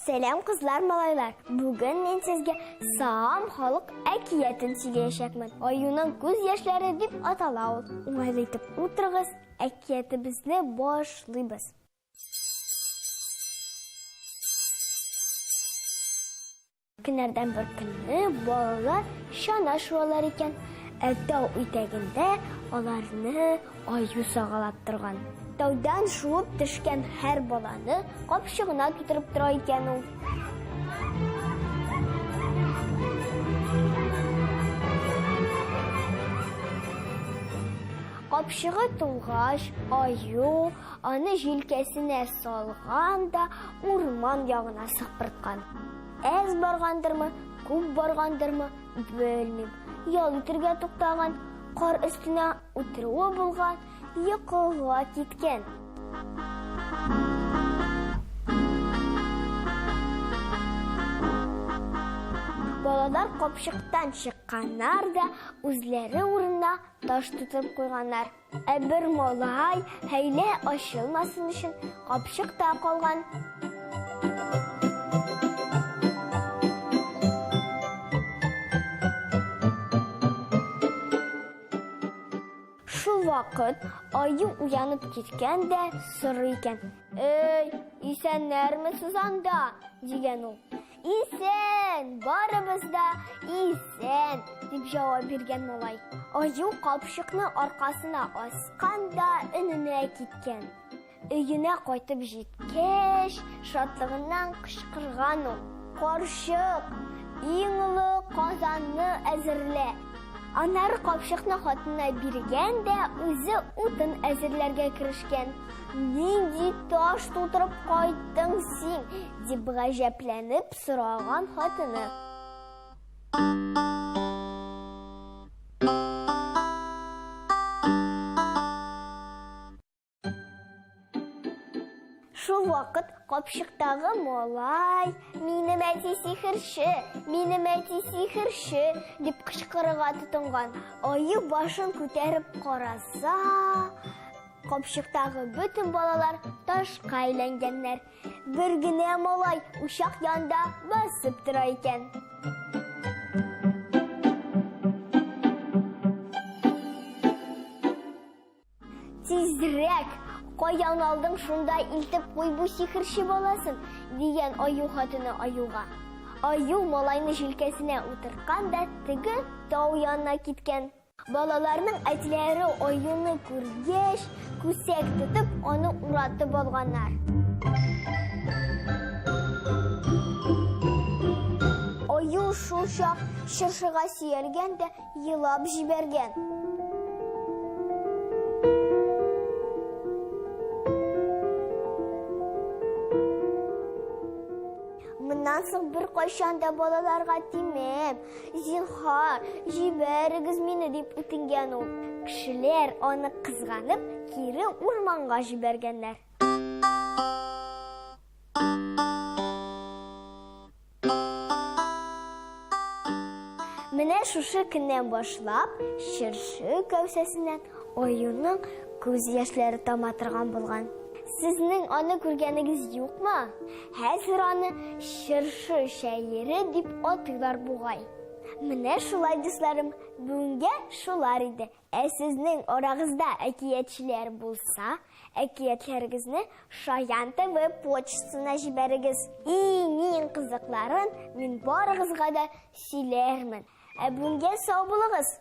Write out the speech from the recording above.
Selam kızlar, malайlar. Bugün men sizge Sağam xalq әкиятын сөйләячәкмен. Аюның күз яшьләре дип атала ул. Уңайлы итеп утырыгыз, әкиятебезне башлыйбыз. Günlerden bir günü балалар шана-шуалар икән. Тау итәгендә аларны аю сагалап торган. Таудан шуып төшкән һәр баланы капчыгына китереп тора икән ул. Капчыгы тулгач, аю аны җилкәсенә салган да урман ягына сыпырткан. Әз баргандырмы, күп баргандырмы, белмим. Ял итәргә туктаган, кар өстенә утыруы булган, йокыга киткән. Балалар капчыктан чыкканнар да үзләре урынына таш тутып куйганнар. Бер малай хәйлә ачылмасын өчен капчыкта калган. Шул вакыт аю уянып киткән дә сорый икән. Исәннәрмесез анда? Дигән ул. Исән, барыбыз да исән, дип җавап биргән малай. Аю капчыкны аркасына аскан да өненә киткән. Өенә кайтып җиткәч, шатлыгыннан кычкырган ул. Карчык, иң олы казанны әзерлә. Аннары капчыкны хатынына биргән дә үзе утын әзерләргә керешкән. Нинди таш тутырып кайттың син? Дип гаҗәпләнеп сораган хатыны. Шул вакыт капчыктагы малай: "Минем әти сихерче, минем әти сихерче" дип кычкырырга тотынган. Аю башын күтәреп караса, капчыктагы бүтән балалар ташка әйләнгәннәр. Бер генә малай учак янында басып тора икән. Тизрәк, каян алдың шунда илтеп куй бу сихерче баласын, дигән аю хатыны аюга. Аю малайны җилкәсенә утырткан да теге тау янына киткән. Балаларның әтиләре аюны күргәч, күсәк тотып, аны уратып алганнар. Аю шул чак чыршыга сөялгән дә елап җибәргән. Моннан соң бер кайчан да балаларга тимәм. Зинһар, җибәрегез мине дип үтенгән ул. Кешеләр аны кызганып, кире урманга җибәргәннәр. Менә шушы көннән башлап, чыршы кәүсәсеннән аюның күз яшьләре тама торган булган. Сезнең аны күргәнегез юкмы? Хәзер аны чыршы шәере дип атыйлар бугай. Менә шулай дусларым, бүгенгә шулар иде. Сезнең арагызда әкиятчеләр булса, әкиятләрегезне Шаян ТВ почтасына җибәрегез. Иң кызыкларын мин барыгызга да сөйләрмен. Бүгенгә сау булыгыз.